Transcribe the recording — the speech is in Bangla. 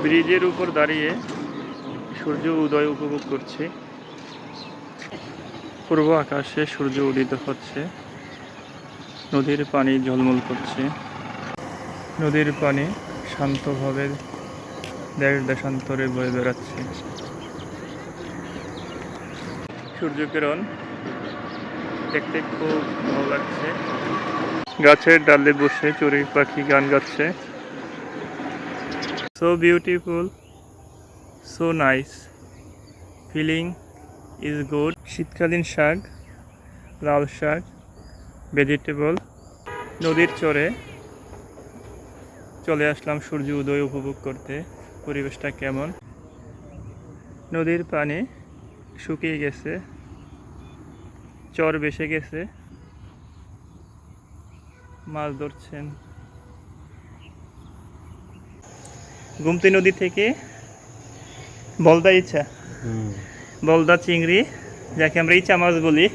ব্রিজের উপর দাঁড়িয়ে সূর্য উদয় উপভোগ করছি। পূর্ব আকাশে সূর্য উদিত হচ্ছে, নদীর পানি ঝলমল করছে। নদীর পানি শান্তভাবে দেশ দেশান্তরে বয়ে বেড়াচ্ছে। সূর্যকিরণ দেখতে খুব ভালো লাগছে। গাছের ডালে বসে চড়ুই পাখি গান গাচ্ছে। So beautiful, so nice, feeling is good. শীতকালীন শাক, লাল শাক, ভেজিটেবল। নদীর চরে চলে আসলাম সূর্য উদয় উপভোগ করতে। পরিবেশটা কেমন? নদীর পানি শুকিয়ে গেছে, চর ভেসে গেছে। মাছ ধরছেন। গুমতি নদী থেকে বলদা ইচ্ছা, বলদা চিংড়ি, যাকে আমরা ইচা মাছ বলি,